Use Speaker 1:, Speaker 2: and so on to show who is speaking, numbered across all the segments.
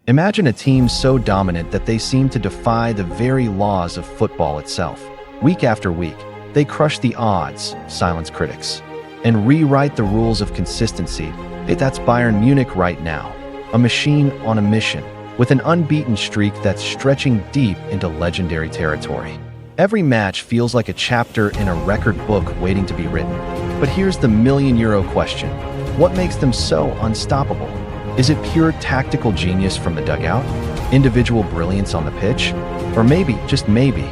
Speaker 1: Imagine a team so dominant that they seem to defy the very laws of football itself. Week after week, they crush the odds, silence critics, and rewrite the rules of consistency. That's Bayern Munich right now, a machine on a mission, with an unbeaten streak that's stretching deep into legendary territory. Every match feels like a chapter in a record book waiting to be written. But here's the million-euro question. What makes them so unstoppable? Is it pure tactical genius from the dugout? Individual brilliance on the pitch? Or maybe, just maybe,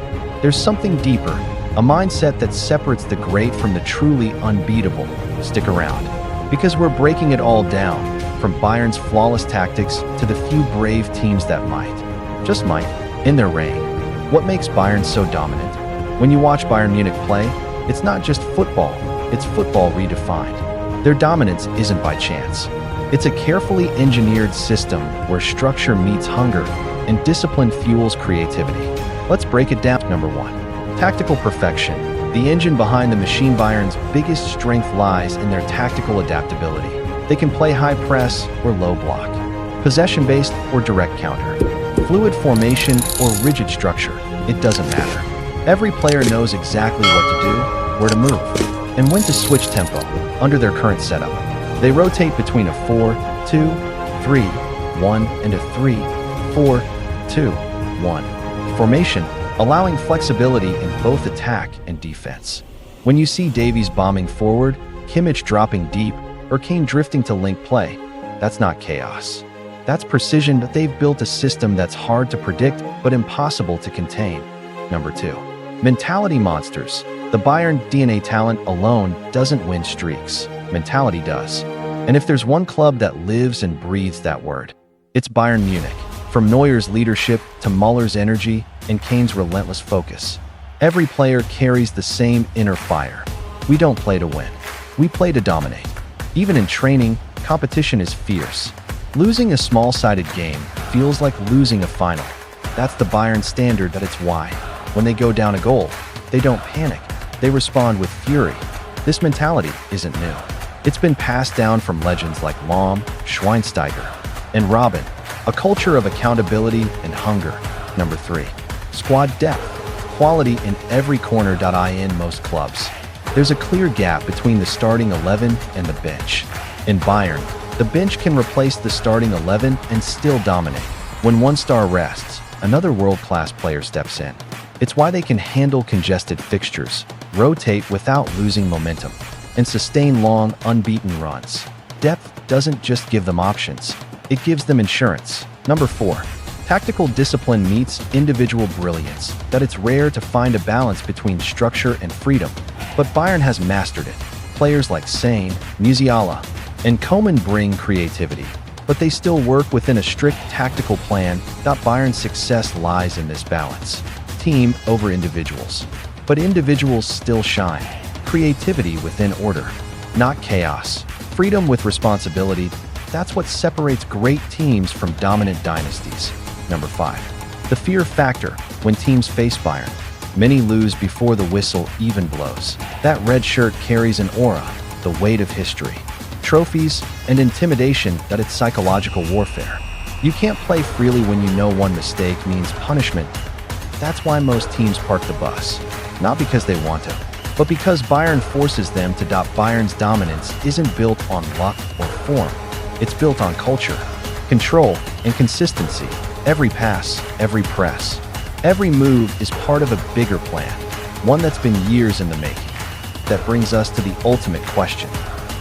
Speaker 1: there's something deeper, a mindset that separates the great from the truly unbeatable. Stick around, because we're breaking it all down, from Bayern's flawless tactics to the few brave teams that might, just might, in their reign. What makes Bayern so dominant? When you watch Bayern Munich play, it's not just football, it's football redefined. Their dominance isn't by chance. It's a carefully engineered system where structure meets hunger and discipline fuels creativity. Let's break it down. Number 1. Tactical perfection. The engine behind the machine. Bayern's biggest strength lies in their tactical adaptability. They can play high press or low block, possession-based or direct counter, fluid formation or rigid structure. It doesn't matter. Every player knows exactly what to do, where to move, and when to switch tempo. Under their current setup, they rotate between a 4-2-3-1 and a 3-4-2-1 formation, allowing flexibility in both attack and defense. When you see Davies bombing forward, Kimmich dropping deep, or Kane drifting to link play, that's not chaos. That's precision. That they've built a system that's hard to predict but impossible to contain. Number 2. Mentality monsters. The Bayern DNA talent alone doesn't win streaks. Mentality does. And if there's one club that lives and breathes that word, it's Bayern Munich. From Neuer's leadership to Muller's energy and Kane's relentless focus, every player carries the same inner fire. We don't play to win. We play to dominate. Even in training, competition is fierce. Losing a small-sided game feels like losing a final. That's the Bayern standard. That's why, when they go down a goal, they don't panic. They respond with fury. This mentality isn't new. It's been passed down from legends like Lahm, Schweinsteiger, and Robben, a culture of accountability and hunger. Number 3. Squad depth. Quality in every corner. In most clubs, there's a clear gap between the starting 11 and the bench. In Bayern, the bench can replace the starting 11 and still dominate. When one star rests, another world-class player steps in. It's why they can handle congested fixtures, rotate without losing momentum, and sustain long, unbeaten runs. Depth doesn't just give them options, it gives them insurance. Number 4. Tactical discipline meets individual brilliance. That it's rare to find a balance between structure and freedom, but Bayern has mastered it. Players like Sane, Musiala, and Coman bring creativity, but they still work within a strict tactical plan. Bayern's success lies in this balance. Team over individuals, but individuals still shine. Creativity within order, not chaos. Freedom with responsibility. That's what separates great teams from dominant dynasties. Number 5. The fear factor. When teams face Bayern, many lose before the whistle even blows. That red shirt carries an aura, the weight of history, trophies, and intimidation. That it's psychological warfare. You can't play freely when you know one mistake means punishment. That's why most teams park the bus. Not because they want to, but because Bayern forces them to. Bayern's dominance isn't built on luck or form. It's built on culture, control, and consistency. Every pass, every press, every move is part of a bigger plan, one that's been years in the making. That brings us to the ultimate question.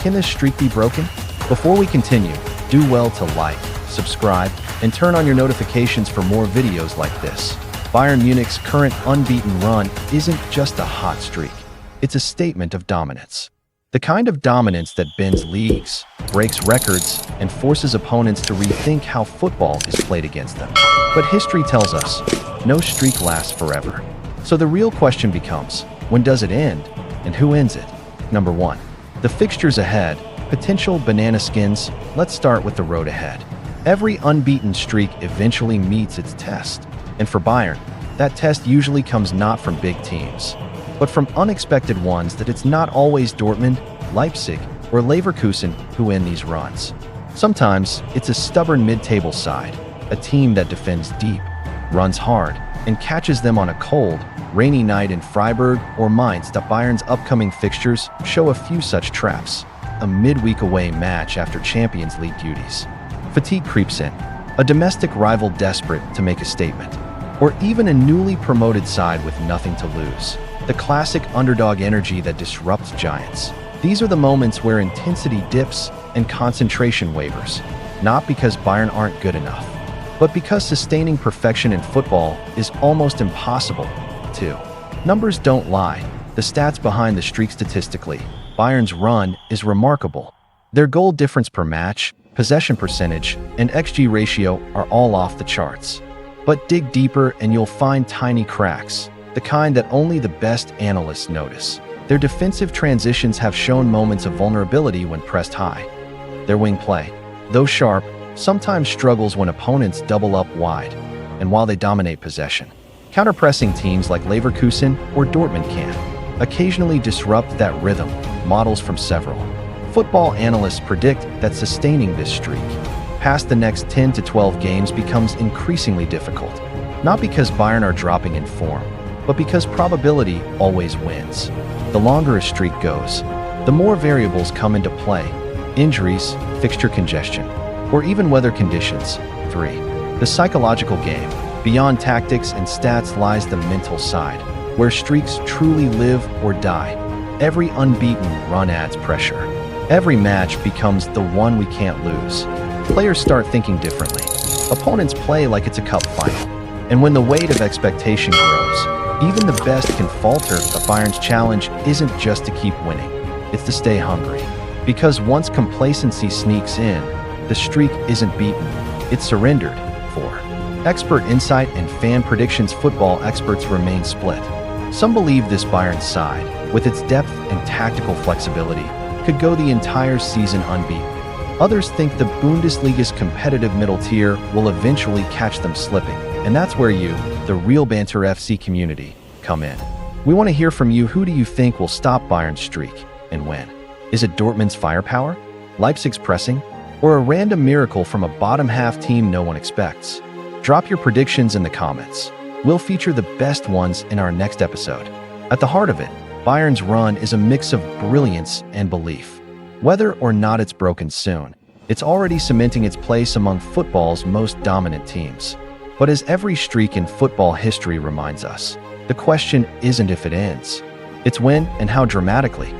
Speaker 1: Can this streak be broken? Before we continue, do well to like, subscribe, and turn on your notifications for more videos like this. Bayern Munich's current unbeaten run isn't just a hot streak. It's a statement of dominance. The kind of dominance that bends leagues, breaks records, and forces opponents to rethink how football is played against them. But history tells us, no streak lasts forever. So the real question becomes, when does it end, and who ends it? Number 1. The fixtures ahead. Potential banana skins. Let's start with the road ahead. Every unbeaten streak eventually meets its test. And for Bayern, that test usually comes not from big teams, but from unexpected ones. That it's not always Dortmund, Leipzig, or Leverkusen who end these runs. Sometimes it's a stubborn mid-table side, a team that defends deep, runs hard, and catches them on a cold, rainy night in Freiburg or Mainz. Bayern's upcoming fixtures show a few such traps. A midweek away match after Champions League duties. Fatigue creeps in, a domestic rival desperate to make a statement, or even a newly promoted side with nothing to lose. The classic underdog energy that disrupts giants. These are the moments where intensity dips and concentration wavers, not because Bayern aren't good enough, but because sustaining perfection in football is almost impossible, too. Numbers don't lie. The stats behind the streak statistically, Bayern's run is remarkable. Their goal difference per match, possession percentage, and XG ratio are all off the charts. But dig deeper and you'll find tiny cracks, the kind that only the best analysts notice. Their defensive transitions have shown moments of vulnerability when pressed high. Their wing play, though sharp, sometimes struggles when opponents double up wide, and while they dominate possession. Counter-pressing teams like Leverkusen or Dortmund can occasionally disrupt that rhythm. Models from several football analysts predict that sustaining this streak past the next 10 to 12 games becomes increasingly difficult, not because Bayern are dropping in form, but because probability always wins. The longer a streak goes, the more variables come into play: injuries, fixture congestion, or even weather conditions. 3. The psychological game. Beyond tactics and stats lies the mental side, where streaks truly live or die. Every unbeaten run adds pressure. Every match becomes the one we can't lose. Players start thinking differently. Opponents play like it's a cup final. And when the weight of expectation grows, even the best can falter. But Bayern's challenge isn't just to keep winning, it's to stay hungry. Because once complacency sneaks in, the streak isn't beaten, it's surrendered. 4. Expert insight and fan predictions. Football experts remain split. Some believe this Bayern side, with its depth and tactical flexibility, could go the entire season unbeaten. Others think the Bundesliga's competitive middle tier will eventually catch them slipping. And that's where you, the RealBanterFC community, come in. We want to hear from you. Who do you think will stop Bayern's streak, and when? Is it Dortmund's firepower, Leipzig's pressing, or a random miracle from a bottom-half team no one expects? Drop your predictions in the comments. We'll feature the best ones in our next episode. At the heart of it, Bayern's run is a mix of brilliance and belief. Whether or not it's broken soon, it's already cementing its place among football's most dominant teams. But as every streak in football history reminds us, the question isn't if it ends, it's when and how dramatically.